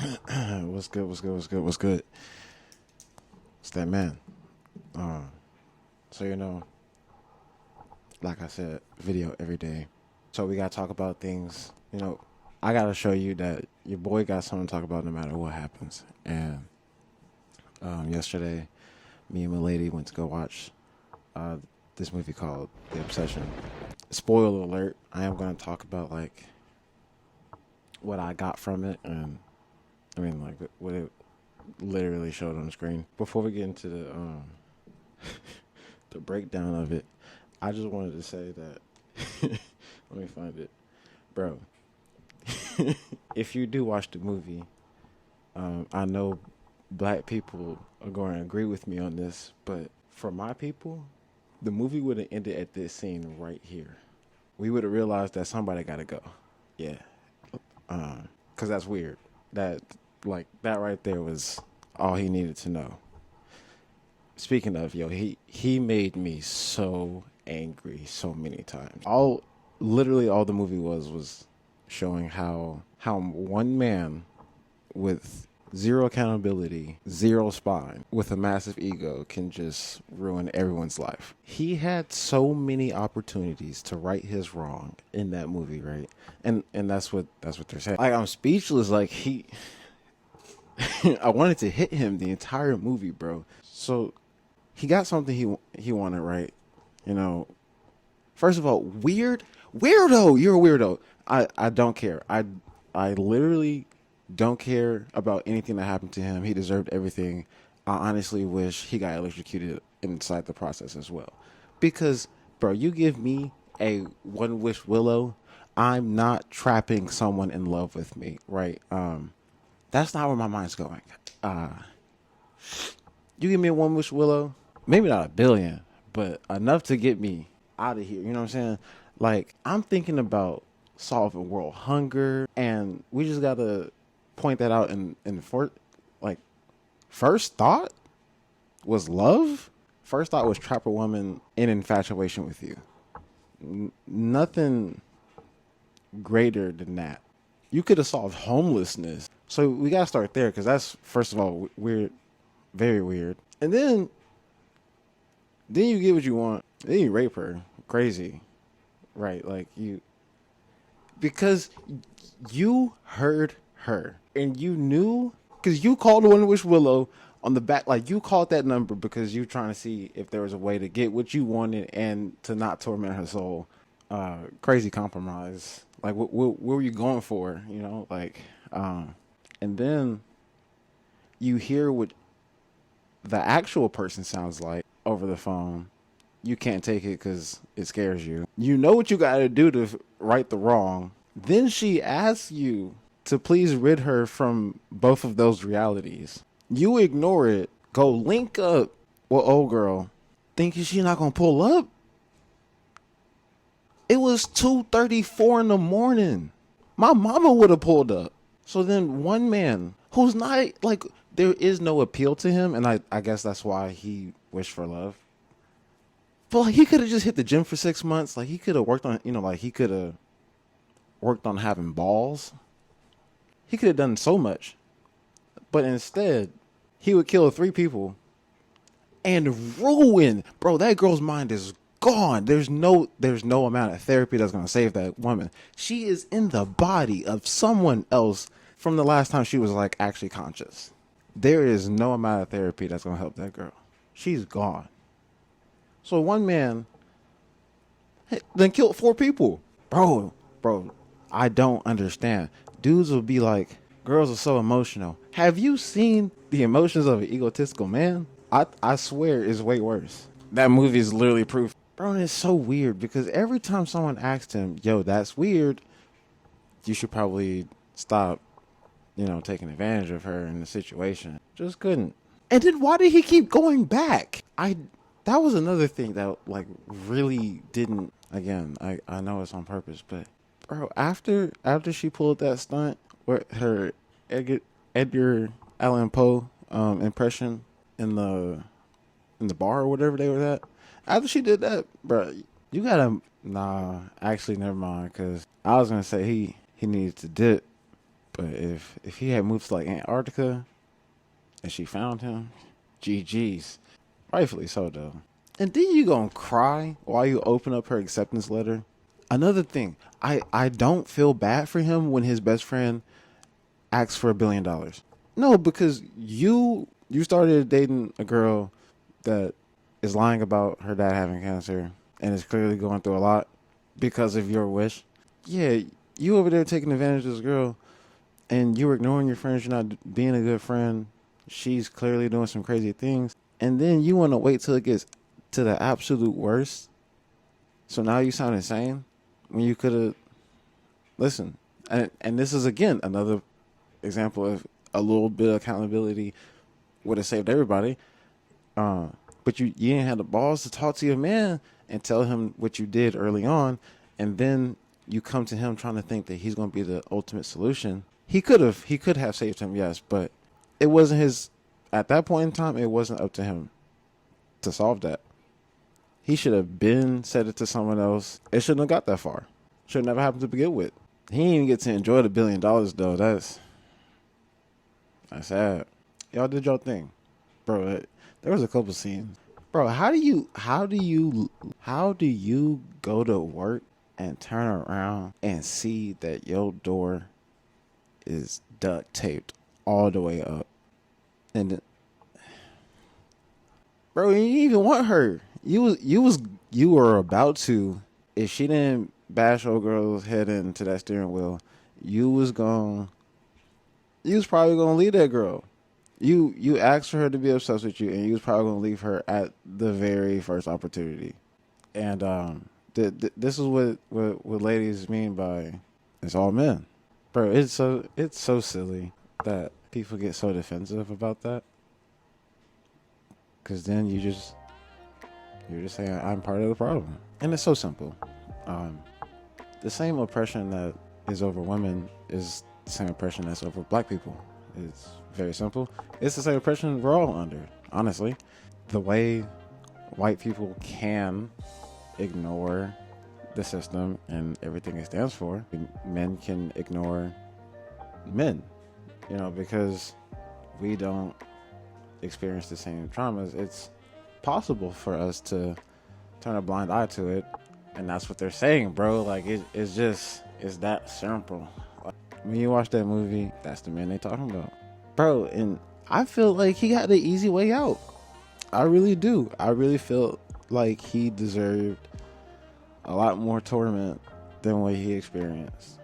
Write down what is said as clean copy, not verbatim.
What's good? What's good? What's good? What's good? It's that man. Uh, so like I said, video every day. So we gotta talk about things. I gotta show you that your boy got something to talk about no matter what happens. And yesterday, me and my lady went to go watch uh, this movie called The Obsession. Spoiler alert: I am gonna talk about like what I got from it, and I mean like what it literally showed on the screen. Before we get into the breakdown of it, I just wanted to say that let me find it, bro. If you do watch the movie, I know black people are going to agree with me on this, but for my people, the movie would have ended at this scene right here. We would have realized that somebody got to go. Yeah, because that's weird. That that right there was all he needed to know. Speaking of, he made me so angry so many times. Literally all the movie was showing how one man with zero accountability, zero spine, with a massive ego can just ruin everyone's life. He had so many opportunities to right his wrong in that movie, right? And that's what they're saying. Like, I'm speechless. Like, I wanted to hit him the entire movie, bro. So he got something he wanted, right? You know, first of all, weirdo. You're a weirdo. I don't care. I literally don't care about anything that happened to him. He deserved everything. I honestly wish he got electrocuted inside the process as well. Because, bro, you give me a one wish willow, I'm not trapping someone in love with me, right? That's not where my mind's going. You give me a one wish willow, maybe not a billion, but enough to get me out of here. You know what I'm saying? Like, I'm thinking about solving world hunger, and we just gotta point that out. Like, first thought was love. First thought was trap a woman in infatuation with you. Nothing greater than that. You could have solved homelessness. So we gotta start there, because that's, first of all, weird, very weird. And then you get what you want. Then you rape her. Crazy. Right. Like, because you heard her and you knew, because you called One Wish Willow on the back. Like, you called that number because you were trying to see if there was a way to get what you wanted and to not torment her soul. Crazy compromise. Like, what were you going for? And then you hear what the actual person sounds like over the phone. You can't take it because it scares you. You know what you got to do to right the wrong. Then she asks you to please rid her from both of those realities. You ignore it. Go link up with old girl, thinking she's not gonna pull up. It was 2:34 in the morning. My mama would have pulled up. So then one man who's not, like, there is no appeal to him, and I guess that's why he wished for love. But, like, he could have just hit the gym for 6 months. Like, he could have worked on, he could have worked on having balls. He could have done so much. But instead, he would kill 3 people and ruin, bro, that girl's mind is gone. There's no amount of therapy that's going to save that woman. She is in the body of someone else from the last time she was, like, actually conscious. There is no amount of therapy that's going to help that girl. She's gone. So one man then killed 4 people. Bro, I don't understand. Dudes will be like, girls are so emotional. Have you seen the emotions of an egotistical man? I swear it's way worse. That movie is literally proof. Bro, and it's so weird because every time someone asked him, yo, that's weird, you should probably stop, taking advantage of her in the situation. Just couldn't. And then why did he keep going back? That was another thing that, like, really didn't, again, I know it's on purpose, but bro, after she pulled that stunt with her Edgar Allan Poe impression in the bar or whatever they were at, after she did that, bro, you gotta, actually, never mind, because I was gonna say he needed to dip, But if he had moved to like Antarctica and she found him, GG's. Rightfully so, though. And then you gonna cry while you open up her acceptance letter. Another thing, I don't feel bad for him when his best friend asks for $1 billion. No, because you started dating a girl that is lying about her dad having cancer and is clearly going through a lot because of your wish. Yeah, you over there taking advantage of this girl and you're ignoring your friends. You're not being a good friend. She's clearly doing some crazy things. And then you want to wait till it gets to the absolute worst. So now you sound insane when you could have listened. And this is, again, another example of a little bit of accountability would have saved everybody. But you didn't have the balls to talk to your man and tell him what you did early on. And then you come to him trying to think that he's going to be the ultimate solution. He could have saved him, yes, but it wasn't his, at that point in time, it wasn't up to him to solve that. He should have been said it to someone else. It shouldn't have got that far. Should never happened to begin with. He didn't even get to enjoy the $1 billion though. That's sad. Y'all did y'all thing, bro. There was a couple scenes, bro. How do you go to work and turn around and see that your door is duct taped all the way up, and bro, you didn't even want her. You were about to, if she didn't bash old girl's head into that steering wheel, you was probably gonna leave that girl. You asked for her to be obsessed with you, and you was probably gonna leave her at the very first opportunity. And this is what ladies mean by it's all men, bro. It's so silly that people get so defensive about that, because then you're just saying I'm part of the problem, and it's so simple. The same oppression that is over women is the same oppression that's over black people. It's very simple. It's the same oppression we're all under, honestly. The way white people can ignore the system and everything it stands for, men can ignore men, because we don't experience the same traumas. It's possible for us to turn a blind eye to it, and that's what they're saying, bro. Like, it's that simple. When you watch that movie, that's the man they talking about, bro. And I feel like he got the easy way out. I really do. I really feel like he deserved a lot more torment than what he experienced.